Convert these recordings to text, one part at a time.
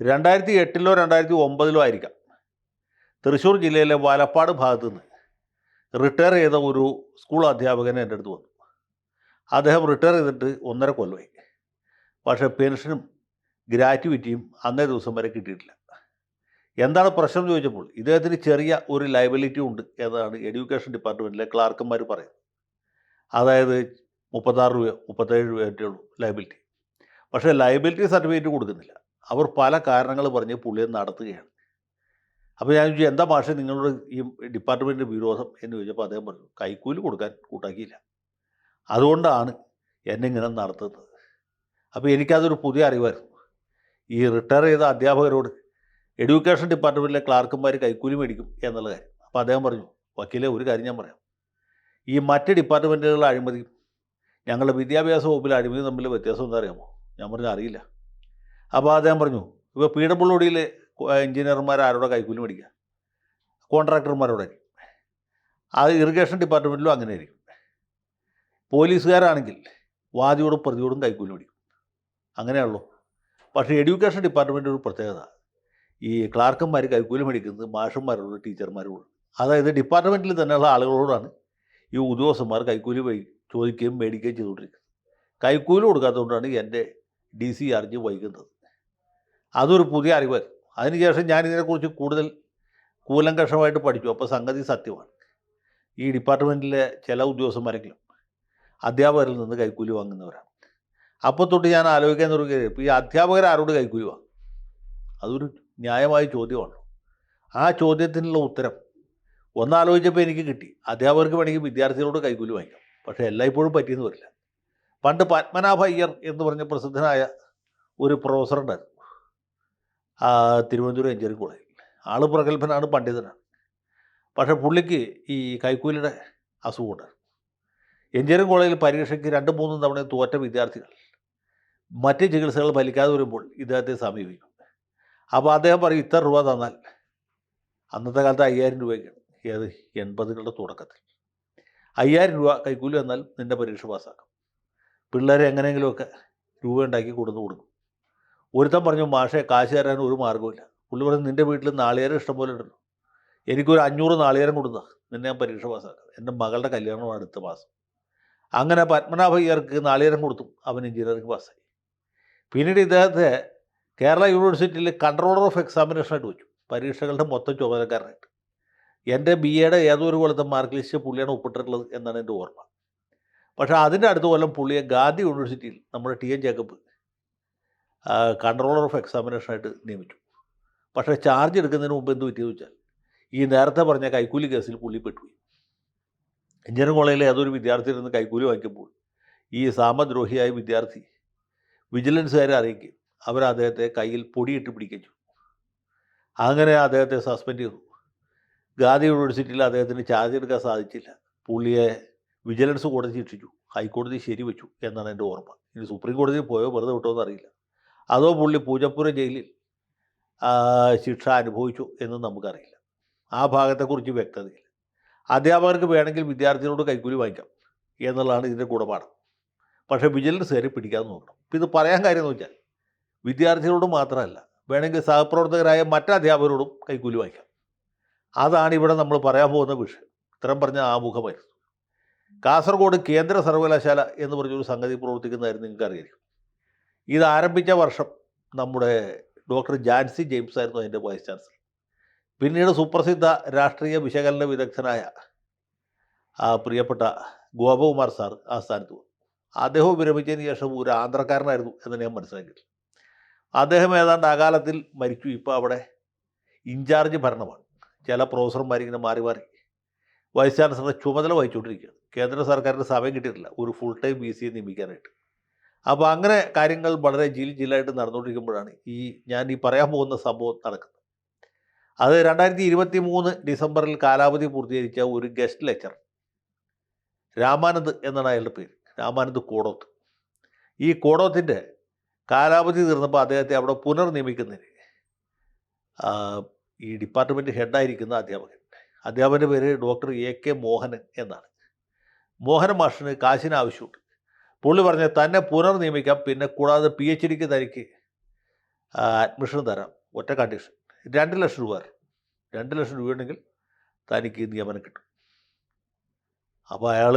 2008-ലോ 2009-ലോ ആയിരിക്കാം. തൃശ്ശൂർ ജില്ലയിലെ വലപ്പാട് ഭാഗത്തു നിന്ന് റിട്ടയർ ചെയ്ത ഒരു സ്കൂൾ അധ്യാപകൻ എൻ്റെ അടുത്ത് വന്നു. അദ്ദേഹം റിട്ടയർ ചെയ്തിട്ട് 1.5 കൊല്ലമായി. പക്ഷേ പെൻഷനും ഗ്രാറ്റുവിറ്റിയും അന്നേ ദിവസം വരെ കിട്ടിയിട്ടില്ല. എന്താണ് പ്രശ്നം എന്ന് ചോദിച്ചപ്പോൾ ഇദ്ദേഹത്തിന് ചെറിയ ഒരു ലയബിലിറ്റി ഉണ്ട് എന്നാണ് എഡ്യൂക്കേഷൻ ഡിപ്പാർട്ട്മെൻറ്റിലെ ക്ലാർക്കന്മാർ പറയുന്നത്. അതായത് 36 രൂപയോ 37 രൂപയൊക്കെ ഉള്ളൂ ലയബിലിറ്റി. പക്ഷേ ലയബിലിറ്റി സർട്ടിഫിക്കറ്റ് കൊടുക്കുന്നില്ല. അവർ പല കാരണങ്ങൾ പറഞ്ഞ് പുള്ളിയെ നടത്തുകയാണ്. അപ്പോൾ ഞാൻ ചോദിച്ചു, എന്താ ഭാഷ നിങ്ങളോട് ഈ ഡിപ്പാർട്ട്മെൻറ്റിൻ്റെ വിരോധം എന്ന് ചോദിച്ചപ്പോൾ അദ്ദേഹം പറഞ്ഞു, കൈക്കൂലി കൊടുക്കാൻ കൂട്ടാക്കിയില്ല, അതുകൊണ്ടാണ് എന്നെ ഇങ്ങനെ നടത്തുന്നത്. അപ്പോൾ എനിക്കതൊരു പുതിയ അറിവായിരുന്നു. ഈ റിട്ടയർ ചെയ്ത അധ്യാപകരോട് എഡ്യൂക്കേഷൻ ഡിപ്പാർട്ട്മെൻറ്റിലെ ക്ലാർക്കന്മാർ കൈക്കൂലി മേടിക്കും എന്നുള്ള കാര്യം. അപ്പോൾ അദ്ദേഹം പറഞ്ഞു, വക്കീലെ ഒരു കാര്യം ഞാൻ പറയാം, ഈ മറ്റ് ഡിപ്പാർട്ട്മെൻറ്റുകളിലെ അഴിമതിയും ഞങ്ങളുടെ വിദ്യാഭ്യാസ വകുപ്പിലെ അഴിമതി തമ്മിൽ വ്യത്യാസം എന്താ അറിയാമോ? ഞാൻ പറഞ്ഞു, അറിയില്ല. അപ്പോൾ അദ്ദേഹം പറഞ്ഞു, ഇപ്പോൾ PWDയിലെ എഞ്ചിനീയർമാർ ആരോടെ കൈക്കൂലി മേടിക്കുക? കോൺട്രാക്ടർമാരോടായിരിക്കും. അത് ഇറിഗേഷൻ ഡിപ്പാർട്ട്മെൻറ്റിലും അങ്ങനെ ആയിരിക്കും. പോലീസുകാരാണെങ്കിൽ വാദിയോടും പ്രതിയോടും കൈക്കൂലി മേടിക്കും, അങ്ങനെയുള്ളൂ. പക്ഷേ എഡ്യൂക്കേഷൻ ഡിപ്പാർട്ട്മെൻറ്റ് ഒരു പ്രത്യേകത, ഈ ക്ലാർക്കന്മാർ കൈക്കൂലി മേടിക്കുന്നത് മാഷന്മാരോട് ടീച്ചർമാരോട്, അതായത് ഡിപ്പാർട്ട്മെൻറ്റിൽ തന്നെയുള്ള ആളുകളോടാണ് ഈ ഉദ്യോഗസ്ഥന്മാർ കൈക്കൂലി ചോദിക്കുകയും മേടിക്കുകയും ചെയ്തുകൊണ്ടിരിക്കുന്നത്. കൈക്കൂലി കൊടുക്കാത്തതുകൊണ്ടാണ് എൻ്റെ DCRG വൈകുന്നത്. അതൊരു പുതിയ അറിവായിരുന്നു. അതിനുശേഷം ഞാൻ ഇതിനെക്കുറിച്ച് കൂടുതൽ കൂലങ്കഷമായിട്ട് പഠിച്ചു. അപ്പോൾ സംഗതി സത്യമാണ്. ഈ ഡിപ്പാർട്ട്മെൻറ്റിലെ ചില ഉദ്യോഗസ്ഥന്മാരെങ്കിലും അധ്യാപകരിൽ നിന്ന് കൈക്കൂലി വാങ്ങുന്നവരാണ്. അപ്പോൾ തൊട്ട് ഞാൻ ആലോചിക്കാൻ തുടങ്ങി, ഇപ്പോൾ ഈ അധ്യാപകർ ആരോട് കൈക്കൂലി വാങ്ങും? അതൊരു ന്യായമായ ചോദ്യമാണ്. ആ ചോദ്യത്തിനുള്ള ഉത്തരം ഒന്നാലോചിച്ചപ്പോൾ എനിക്ക് കിട്ടി. അധ്യാപകർക്ക് വേണമെങ്കിൽ വിദ്യാർത്ഥികളോട് കൈക്കൂലി വാങ്ങിക്കാം, പക്ഷേ എല്ലായ്പ്പോഴും പറ്റിയെന്ന് വരില്ല. പണ്ട് പത്മനാഭ അയ്യർ എന്ന് പറഞ്ഞ പ്രസിദ്ധനായ ഒരു പ്രൊഫസറുണ്ടായിരുന്നു തിരുവനന്തപുരം എഞ്ചിനീയറിംഗ് കോളേജിൽ. ആൾ പ്രഗത്ഭനാണ്, പണ്ഡിതനാണ്. പക്ഷേ പുള്ളിക്ക് ഈ കൈക്കൂലിയുടെ അസുഖമുണ്ടായിരുന്നു. എഞ്ചിനീയറിംഗ് കോളേജിൽ പരീക്ഷയ്ക്ക് 2-3 തവണ തോറ്റ വിദ്യാർത്ഥികൾ മറ്റ് ചികിത്സകൾ ഫലിക്കാതെ വരുമ്പോൾ ഇദ്ദേഹത്തെ സമീപിക്കും. അപ്പോൾ അദ്ദേഹം പറയും, ഇത്ര രൂപ തന്നാൽ, അന്നത്തെ കാലത്ത് 5000 രൂപയ്ക്കാണ്, ഏത് 80കളുടെ തുടക്കത്തിൽ 5000 രൂപ കൈക്കൂലി തന്നാൽ നിൻ്റെ പരീക്ഷ പാസ്സാക്കും. പിള്ളേരെ എങ്ങനെയെങ്കിലുമൊക്കെ രൂപ ഉണ്ടാക്കി കൊടുക്കും. ഒരുത്തൻ പറഞ്ഞു, മാഷെ കാശ് തരാൻ ഒരു മാർഗ്ഗമില്ല. പുള്ളി പറഞ്ഞു, നിൻ്റെ വീട്ടിൽ നാളികേരം ഇഷ്ടം പോലെ ഉണ്ടല്ലോ, എനിക്കൊരു 500 നാളികേരം കൊടുത്താൽ നിന്നെ ഞാൻ പരീക്ഷ പാസ്സാക്കാം, എൻ്റെ മകളുടെ കല്യാണമാണ് അടുത്ത മാസം. അങ്ങനെ പത്മനാഭ അയ്യർക്ക് നാളികേരം കൊടുത്തു, അവൻ എഞ്ചിനീയറിംഗ് പാസ്സായി. പിന്നീട് ഇദ്ദേഹത്തെ കേരള യൂണിവേഴ്സിറ്റിയിൽ കൺട്രോളർ ഓഫ് എക്സാമിനേഷനായിട്ട് വെച്ചു, പരീക്ഷകളുടെ മൊത്തം ചുമതലക്കാരനായിട്ട്. എൻ്റെ BAയുടെ ഏതോ ഒരു കൊല്ലത്തെ മാർക്ക് ലിസ്റ്റ് പുള്ളിയാണ് ഒപ്പിട്ടിട്ടുള്ളത് എന്നാണ് എൻ്റെ ഓർമ്മ. പക്ഷേ അതിൻ്റെ അടുത്ത കൊല്ലം പുള്ളിയെ ഗാന്ധി യൂണിവേഴ്സിറ്റിയിൽ നമ്മുടെ TN ജേക്കബ് കൺട്രോളർ ഓഫ് എക്സാമിനേഷനായിട്ട് നിയമിച്ചു. പക്ഷേ ചാർജ് എടുക്കുന്നതിന് മുമ്പ് എന്ത് പറ്റിയെന്ന് വെച്ചാൽ, ഈ നേരത്തെ പറഞ്ഞ കൈക്കൂലി കേസിൽ പുള്ളി പെട്ടുപോയി. എഞ്ചിനീയറിംഗ് കോളേജിലെ ഏതൊരു വിദ്യാർത്ഥിയിൽ നിന്ന് കൈക്കൂലി വാങ്ങിക്കുമ്പോൾ ഈ സാമദ്രോഹിയായ വിദ്യാർത്ഥി വിജിലൻസുകാരെ അറിയിക്കുകയും അവർ അദ്ദേഹത്തെ കയ്യിൽ പൊടിയിട്ട് പിടിക്കുകയും ചെയ്തു. അങ്ങനെ അദ്ദേഹത്തെ സസ്പെൻഡ് ചെയ്തു. ഗാന്ധി യൂണിവേഴ്സിറ്റിയിൽ അദ്ദേഹത്തിന് ചാർജ് എടുക്കാൻ സാധിച്ചില്ല. പുള്ളിയെ വിജിലൻസ് കോടതി ശിക്ഷിച്ചു, ഹൈക്കോടതി ശരിവെച്ചു എന്നാണ് എൻ്റെ ഓർമ്മ. ഇനി സുപ്രീം കോടതിയിൽ പോയോ വെറുതെ വിട്ടോ എന്നറിയില്ല. അതോ പുള്ളി പൂജപ്പുര ജയിലിൽ ശിക്ഷ അനുഭവിച്ചു എന്നും നമുക്കറിയില്ല. ആ ഭാഗത്തെക്കുറിച്ച് വ്യക്തതയില്ല. അധ്യാപകർക്ക് വേണമെങ്കിൽ വിദ്യാർത്ഥികളോട് കൈക്കൂലി വാങ്ങിക്കാം എന്നുള്ളതാണ് ഇതിൻ്റെ ഗുണപാഠം. പക്ഷേ വിജിലൻസ് കയറി പിടിക്കാതെ നോക്കണം. ഇപ്പോൾ ഇത് പറയാൻ കാര്യം എന്ന് വെച്ചാൽ, വിദ്യാർത്ഥികളോട് മാത്രമല്ല, വേണമെങ്കിൽ സഹപ്രവർത്തകരായ മറ്റധ്യാപകരോടും കൈക്കൂലി വാങ്ങിക്കാം. അതാണ് ഇവിടെ നമ്മൾ പറയാൻ പോകുന്ന വിഷയം. ഇത്തരം പറഞ്ഞ ആമുഖമായിരുന്നു. കാസർഗോഡ് കേന്ദ്ര സർവകലാശാല എന്ന് പറഞ്ഞൊരു സംഗതി പ്രവർത്തിക്കുന്നതായിരുന്നു, നിങ്ങൾക്ക് അറിയാം. ഇത് ആരംഭിച്ച വർഷം നമ്മുടെ ഡോക്ടർ ജാൻസി ജെയിംസ് ആയിരുന്നു അതിൻ്റെ വൈസ് ചാൻസലർ. പിന്നീട് സുപ്രസിദ്ധ രാഷ്ട്രീയ വിശകലന വിദഗ്ധനായ പ്രിയപ്പെട്ട ഗോപകുമാർ സാർ ആ സ്ഥാനത്ത് വന്നു. അദ്ദേഹം വിരമിച്ചതിന് ശേഷം ഒരു ആന്ധ്രക്കാരനായിരുന്നു എന്ന് ഞാൻ മനസ്സിലാക്കി. അദ്ദേഹം ഏതാണ്ട് അകാലത്തിൽ മരിച്ചു. ഇപ്പോൾ അവിടെ ഇൻചാർജ് ഭരണമാണ്. ചില പ്രൊഫസർമാരിങ്ങനെ മാറി മാറി വൈസ് ചാൻസലറുടെ ചുമതല വഹിച്ചുകൊണ്ടിരിക്കുകയാണ്. കേന്ദ്ര സർക്കാരിന് സമയം കിട്ടിയിട്ടില്ല ഒരു ഫുൾ ടൈം VC നിയമിക്കാനായിട്ട്. അപ്പോൾ അങ്ങനെ കാര്യങ്ങൾ വളരെ ജില്ലായിട്ട് നടന്നുകൊണ്ടിരിക്കുമ്പോഴാണ് ഞാൻ പറയാൻ പോകുന്ന സംഭവം നടക്കുന്നത്. അത് 2023 ഡിസംബറിൽ കാലാവധി പൂർത്തീകരിച്ച ഒരു ഗസ്റ്റ് ലെക്ചർ, രാമാനന്ദ് എന്നാണ് അയാളുടെ പേര്, രാമാനന്ദ് കോടോത്ത്. ഈ കോടോത്തിൻ്റെ കാലാവധി തീർന്നപ്പോൾ അദ്ദേഹത്തെ അവിടെ പുനർനിയമിക്കുന്നതിന് ഈ ഡിപ്പാർട്ട്മെൻറ്റ് ഹെഡായിരിക്കുന്ന അധ്യാപകൻ്റെ പേര് ഡോക്ടർ AK മോഹനൻ എന്നാണ്. മോഹനൻ മാഷിന് കാശിന് ആവശ്യമുണ്ട്. പുള്ളി പറഞ്ഞ് തന്നെ പുനർനിയമിക്കാം, പിന്നെ കൂടാതെ PhDക്ക് തനിക്ക് അഡ്മിഷൻ തരാം, ഒറ്റ കണ്ടീഷൻ 2 ലക്ഷം രൂപ തരണം. 2 ലക്ഷം രൂപയുണ്ടെങ്കിൽ തനിക്ക് നിയമനം കിട്ടും. അപ്പോൾ അയാൾ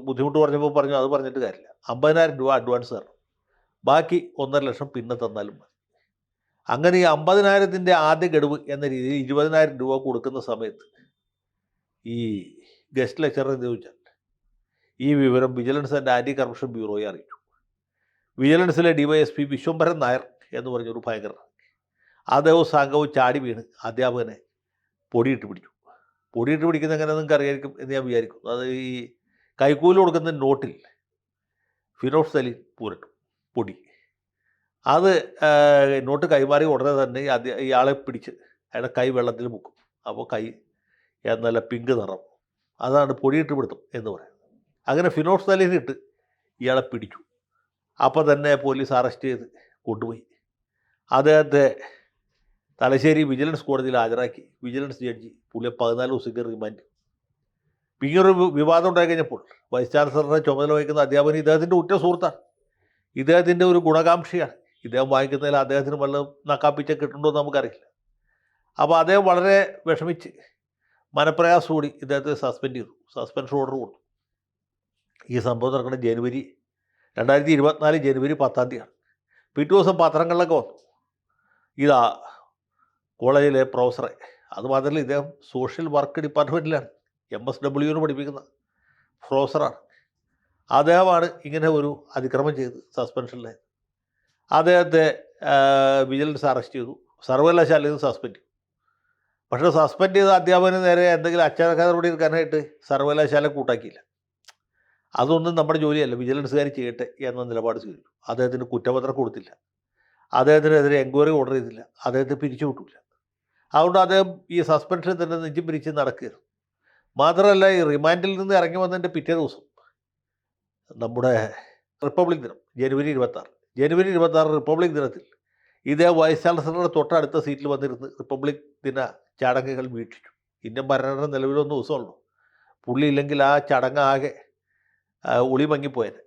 ബുദ്ധിമുട്ട് പറഞ്ഞപ്പോൾ പറഞ്ഞു അത് പറഞ്ഞിട്ട് കാര്യമില്ല, 50,000 രൂപ അഡ്വാൻസ് തരണം, ബാക്കി 1.5 ലക്ഷം പിന്നെ തന്നാലും മതി. അങ്ങനെ ഈ 50,000-ൻ്റെ ആദ്യ ഗഡുവ് എന്ന രീതിയിൽ 20,000 രൂപ കൊടുക്കുന്ന സമയത്ത് ഈ ഗസ്റ്റ് ലെക്ചറർ എന്ന് ചോദിച്ചാൽ ഈ വിവരം വിജിലൻസ് ആൻഡ് ആൻറ്റി കറപ്ഷൻ ബ്യൂറോയെ അറിയിച്ചു. വിജിലൻസിലെ DYSP വിശ്വംഭരൻ നായർ എന്ന് പറഞ്ഞൊരു ഭയങ്കരൻ, അദ്ദേഹവും സംഘവും ചാടി വീണ് അധ്യാപകനെ പൊടിയിട്ട് പിടിച്ചു. പൊടിയിട്ട് പിടിക്കുന്നത് എങ്ങനെ നിങ്ങൾക്ക് അറിയായിരിക്കും എന്ന് ഞാൻ വിചാരിക്കും. അത് ഈ കൈക്കൂലി കൊടുക്കുന്ന നോട്ടിൽ ഫിറോസ് സലീം പൂരട്ടു പൊടി. അത് നോട്ട് കൈമാറി ഉടനെ തന്നെ ഇയാളെ പിടിച്ച് അയാളുടെ കൈ വെള്ളത്തിൽ മുക്കും. അപ്പോൾ കൈ നല്ല പിങ്ക് നിറം, അതാണ് പൊടിയിട്ട് പിടുത്തം എന്ന് പറയുന്നത്. അങ്ങനെ ഫിറോസ് സലീമിട്ട് ഇയാളെ പിടിച്ചു. അപ്പോൾ തന്നെ പോലീസ് അറസ്റ്റ് ചെയ്ത് കൊണ്ടുപോയി അദ്ദേഹത്തെ തലശ്ശേരി വിജിലൻസ് കോടതിയിൽ ഹാജരാക്കി. വിജിലൻസ് ജഡ്ജി പുള്ളിയെ 14 ദിവസത്തേക്ക് റിമാൻഡ്. ഇങ്ങനൊരു വിവാദം ഉണ്ടായി കഴിഞ്ഞപ്പോൾ വൈസ് ചാൻസലറുടെ ചുമതല വഹിക്കുന്ന അധ്യാപകൻ ഇദ്ദേഹത്തിൻ്റെ ഉറ്റ സുഹൃത്താണ്, ഇദ്ദേഹത്തിൻ്റെ ഒരു ഗുണകാംക്ഷിയാണ്. ഇദ്ദേഹം വാങ്ങിക്കുന്നതിൽ അദ്ദേഹത്തിന് വല്ല നക്കാപ്പിച്ച കിട്ടുന്നുണ്ടോ എന്ന് നമുക്കറിയില്ല. അപ്പോൾ അദ്ദേഹം വളരെ വിഷമിച്ച് മനപ്രയാസത്തോടെ ഇദ്ദേഹത്തെ സസ്പെൻഡ് ചെയ്തു, സസ്പെൻഷൻ ഓർഡർ കൊടുത്തു. ഈ സംഭവം നടക്കുന്നത് ജനുവരി 2024 ജനുവരി 10-ാം തീയതിയാണ്. പിറ്റേ ദിവസം പത്രങ്ങളിലൊക്കെ വന്നു ഇതാ കോളേജിലെ പ്രൊഫസറെ. അതുമാത്രമല്ല, ഇദ്ദേഹം സോഷ്യൽ വർക്ക് ഡിപ്പാർട്ട്മെൻറ്റിലാണ്, MSW പഠിപ്പിക്കുന്ന പ്രൊഫസറാണ്. അദ്ദേഹമാണ് ഇങ്ങനെ ഒരു അതിക്രമം ചെയ്ത് സസ്പെൻഷനിലായത്. അദ്ദേഹത്തെ വിജിലൻസ് അറസ്റ്റ് ചെയ്തു, സർവകലാശാലയിൽ നിന്ന് സസ്പെൻഡ് ചെയ്തു. പക്ഷേ സസ്പെൻഡ് ചെയ്ത അധ്യാപകന് നേരെ എന്തെങ്കിലും അച്ചടക്ക നടപടി എടുക്കാനായിട്ട് സർവകലാശാല കൂട്ടാക്കിയില്ല. അതൊന്നും നമ്മുടെ ജോലിയല്ല, വിജിലൻസുകാർ ചെയ്യട്ടെ എന്ന നിലപാട് സ്വീകരിച്ചു. അദ്ദേഹത്തിന് കുറ്റപത്രം കൊടുത്തില്ല, അദ്ദേഹത്തിനെതിരെ എൻക്വയറി ഓർഡർ ചെയ്തില്ല, അദ്ദേഹത്തെ പിരിച്ചു വിട്ടില്ല. അതുകൊണ്ട് അദ്ദേഹം ഈ സസ്പെൻഷനിൽ തന്നെ നെഞ്ചും പിരിച്ച് നടക്കുകയായിരുന്നു. മാത്രമല്ല, ഈ റിമാൻഡിൽ നിന്ന് ഇറങ്ങി വന്നതിൻ്റെ പിറ്റേ ദിവസം നമ്മുടെ റിപ്പബ്ലിക് ദിനം ജനുവരി 26 റിപ്പബ്ലിക് ദിനത്തിൽ ഇതേ വൈസ് ചാൻസലറുടെ തൊട്ടടുത്ത സീറ്റിൽ വന്നിരുന്ന് റിപ്പബ്ലിക് ദിന ചടങ്ങുകൾ വീക്ഷിച്ചു. ഇന്ത്യൻ ഭരണഘടന നിലവിലൊന്ന് ദിവസമുള്ളൂ, പുള്ളി ഇല്ലെങ്കിൽ ആ ചടങ്ങാകെ ഒളി മങ്ങിപ്പോയത്.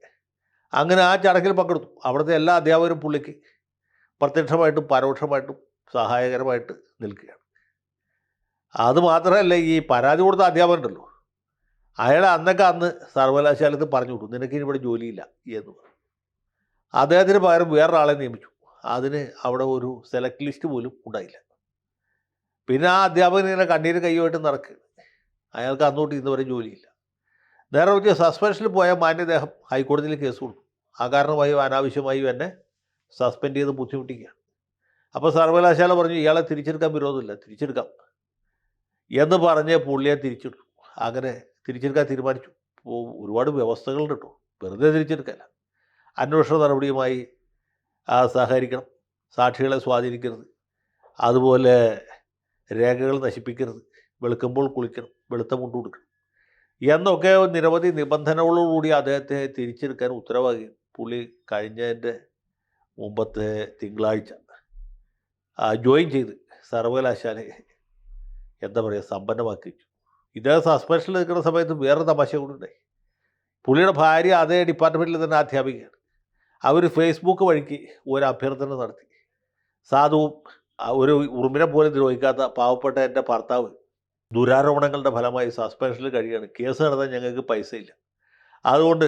അങ്ങനെ ആ ചടങ്ങിൽ പങ്കെടുത്തു. അവിടുത്തെ എല്ലാ അധ്യാപകരും പുള്ളിക്ക് പ്രത്യക്ഷമായിട്ടും പരോക്ഷമായിട്ടും സഹായകരമായിട്ട് നിൽക്കുകയാണ്. അതുമാത്രമല്ല, ഈ പരാതി കൊടുത്ത അധ്യാപകനുണ്ടല്ലോ, അയാളെ അന്ന് സർവകലാശാലത്ത് പറഞ്ഞു വിട്ടു, നിനക്കിനി ഇവിടെ ജോലിയില്ല എന്ന് പറഞ്ഞു. അദ്ദേഹത്തിന് പകരം വേറൊരാളെ നിയമിച്ചു. അതിന് അവിടെ ഒരു സെലക്ട് ലിസ്റ്റ് പോലും ഉണ്ടായില്ല. പിന്നെ ആ അധ്യാപകൻ ഇങ്ങനെ കണ്ണീര് കൈയുമായിട്ട് നടക്കുക. അയാൾക്ക് അന്നോട്ട് ഇന്നുവരെ ജോലിയില്ല. നേരെ വെച്ച് സസ്പെൻഷനിൽ പോയ മാന്യദേഹം ഹൈക്കോടതിയിൽ കേസ് കൊടുത്തു. അകാരണമായി അനാവശ്യമായും എന്നെ സസ്പെൻഡ് ചെയ്ത് ബുദ്ധിമുട്ടിക്കുകയാണ്. അപ്പോൾ സർവകലാശാല പറഞ്ഞു ഇയാളെ തിരിച്ചെടുക്കാൻ വിരോധമില്ല, തിരിച്ചെടുക്കാം എന്ന് പറഞ്ഞ് പുള്ളിയെ തിരിച്ചെടുത്തു. അങ്ങനെ തിരിച്ചെടുക്കാൻ തീരുമാനിച്ചു. ഒരുപാട് വ്യവസ്ഥകളുണ്ട് കേട്ടോ, വെറുതെ തിരിച്ചെടുക്കല്ല. അന്വേഷണ നടപടിയുമായി സഹകരിക്കണം, സാക്ഷികളെ സ്വാധീനിക്കരുത്, അതുപോലെ രേഖകൾ നശിപ്പിക്കരുത്, വെളുക്കുമ്പോൾ കുളിക്കണം, വെളുത്ത മുണ്ട് കൊടുക്കണം എന്നൊക്കെ നിരവധി നിബന്ധനകളോടുകൂടി അദ്ദേഹത്തെ തിരിച്ചെടുക്കാൻ ഉത്തരവാകുകയും പുള്ളി കഴിഞ്ഞതിൻ്റെ മുമ്പത്തെ തിങ്കളാഴ്ച ജോയിൻ ചെയ്ത് സർവകലാശാലയെ എന്താ പറയുക സമ്പന്നമാക്കി വെച്ചു. ഇദ്ദേഹം സസ്പെൻഷനിൽ നിൽക്കുന്ന സമയത്ത് വേറൊരു തമാശ കൂടിയുണ്ടായി. പുള്ളിയുടെ ഭാര്യ അതേ ഡിപ്പാർട്ട്മെൻറ്റിൽ തന്നെ അധ്യാപികയാണ്. അവർ ഫേസ്ബുക്ക് വഴിക്ക് ഒരു അഭ്യർത്ഥന നടത്തി. സാധുവും ഒരു ഉറുമ്പിനെ പോലും ദ്രോഹിക്കാത്ത പാവപ്പെട്ട എൻ്റെ ഭർത്താവ് ദുരാരോപണങ്ങളുടെ ഫലമായി സസ്പെൻഷനിൽ കഴിയുകയാണ്, കേസ് നടത്താൻ ഞങ്ങൾക്ക് പൈസയില്ല, അതുകൊണ്ട്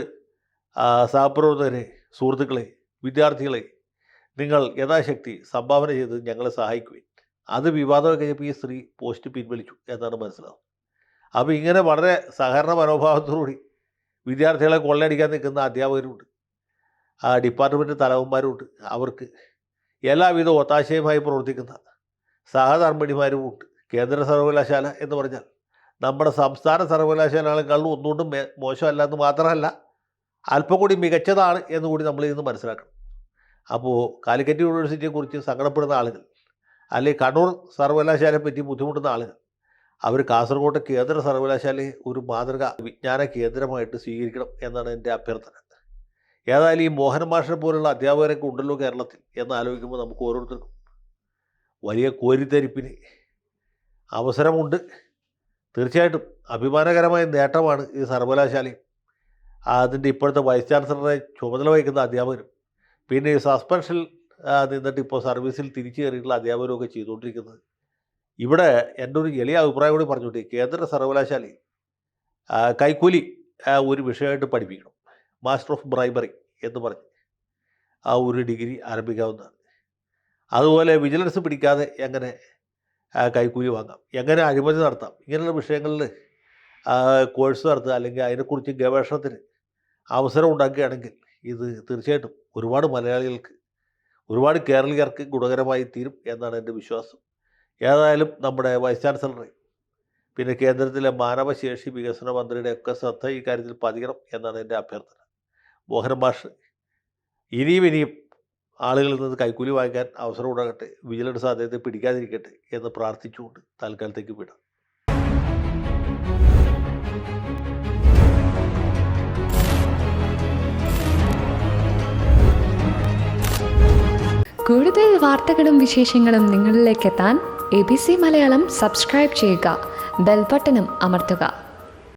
സഹപ്രവർത്തകരെ, സുഹൃത്തുക്കളെ, വിദ്യാർത്ഥികളെ, നിങ്ങൾ യഥാശക്തി സംഭാവന ചെയ്ത് ഞങ്ങളെ സഹായിക്കുകയും. അത് വിവാദമൊക്കെ കഴിഞ്ഞപ്പോൾ ഈ സ്ത്രീ പോസ്റ്റ് പിൻവലിച്ചു എന്നാണ് മനസ്സിലാവുന്നത്. അപ്പോൾ ഇങ്ങനെ വളരെ സഹകരണ മനോഭാവത്തോടുകൂടി വിദ്യാർത്ഥികളെ കൊള്ളയടിക്കാൻ നിൽക്കുന്ന അധ്യാപകരുണ്ട്, ഡിപ്പാർട്ട്മെൻറ്റ് തലവന്മാരുമുണ്ട്, അവർക്ക് എല്ലാവിധ ഒത്താശയുമായി പ്രവർത്തിക്കുന്ന സഹധർമ്മിണിമാരുമുണ്ട്. കേന്ദ്ര സർവകലാശാല എന്ന് പറഞ്ഞാൽ നമ്മുടെ സംസ്ഥാന സർവകലാശാലകളെക്കാളും ഒന്നുകൊണ്ടും മോശമല്ല എന്ന് മാത്രമല്ല, അല്പം കൂടി മികച്ചതാണ് എന്നുകൂടി നമ്മൾ ഇന്ന് മനസ്സിലാക്കണം. അപ്പോൾ കാലിക്കറ്റ് യൂണിവേഴ്സിറ്റിയെക്കുറിച്ച് സങ്കടപ്പെടുന്ന ആളുകൾ, അല്ലെങ്കിൽ കണ്ണൂർ സർവകലാശാലയെ പറ്റി ബുദ്ധിമുട്ടുന്ന ആളുകൾ, അവർ കാസർഗോട്ടെ കേന്ദ്ര സർവകലാശാലയെ ഒരു മാതൃക വിജ്ഞാന കേന്ദ്രമായിട്ട് സ്വീകരിക്കണം എന്നാണ് എൻ്റെ അഭ്യർത്ഥന. ഏതായാലും ഈ മോഹൻ മാഷിനെ പോലുള്ള അധ്യാപകരൊക്കെ ഉണ്ടല്ലോ കേരളത്തിൽ എന്ന് ആലോചിക്കുമ്പോൾ നമുക്ക് ഓരോരുത്തർക്കും വലിയ കോരിത്തരിപ്പിന് അവസരമുണ്ട്. തീർച്ചയായിട്ടും അഭിമാനകരമായ നേട്ടമാണ് ഈ സർവകലാശാലയും അതിൻ്റെ ഇപ്പോഴത്തെ വൈസ് ചാൻസലറെ ചുമതല വഹിക്കുന്ന അധ്യാപകരും പിന്നെ ഈ സസ്പെൻഷൻ നിന്നിട്ട് ഇപ്പോൾ സർവീസിൽ തിരിച്ചു കയറിയിട്ടുള്ള അധ്യാപകരൊക്കെ ചെയ്തുകൊണ്ടിരിക്കുന്നത്. ഇവിടെ എൻ്റെ ഒരു എളിയ അഭിപ്രായം കൂടി പറഞ്ഞോട്ടെ, കേന്ദ്ര സർവകലാശാലയിൽ കൈക്കൂലി ഒരു വിഷയമായിട്ട് പഠിപ്പിക്കണം. മാസ്റ്റർ ഓഫ് ബ്രൈബറി എന്ന് പറഞ്ഞ് ഒരു ഡിഗ്രി ആരംഭിക്കാവുന്നതാണ്. അതുപോലെ വിജിലൻസ് പിടിക്കാതെ എങ്ങനെ കൈക്കൂലി വാങ്ങാം, എങ്ങനെ അഴിമതി നടത്താം, ഇങ്ങനെയുള്ള വിഷയങ്ങളിൽ കോഴ്സ് നടത്തുക, അല്ലെങ്കിൽ അതിനെക്കുറിച്ച് ഗവേഷണത്തിന് അവസരം ഉണ്ടാക്കുകയാണെങ്കിൽ ഇത് തീർച്ചയായിട്ടും ഒരുപാട് മലയാളികൾക്ക്, ഒരുപാട് കേരളീയർക്ക് ഗുണകരമായി തീരും എന്നാണ് എൻ്റെ വിശ്വാസം. ഏതായാലും നമ്മുടെ വൈസ് ചാൻസലറെ, പിന്നെ കേന്ദ്രത്തിലെ മാനവശേഷി വികസന മന്ത്രിയുടെ ഒക്കെ ശ്രദ്ധ ഈ കാര്യത്തിൽ പതിയണം എന്നാണ് എൻ്റെ അഭ്യർത്ഥന. മോഹനൻ മാഷ് ഇനിയും ആളുകളിൽ നിന്ന് കൈക്കൂലി വാങ്ങിക്കാൻ അവസരം ഉണ്ടാകട്ടെ, വിജിലൻസ് അദ്ദേഹത്തെ പിടിക്കാതിരിക്കട്ടെ എന്ന് പ്രാർത്ഥിച്ചുകൊണ്ട് തൽക്കാലത്തേക്ക് വിടാം. കൂടുതൽ വാർത്തകളും വിശേഷങ്ങളും നിങ്ങളിലേക്ക് എത്താൻ ABC മലയാളം സബ്സ്ക്രൈബ് ചെയ്യുക, ബെൽ ബട്ടണും അമർത്തുക.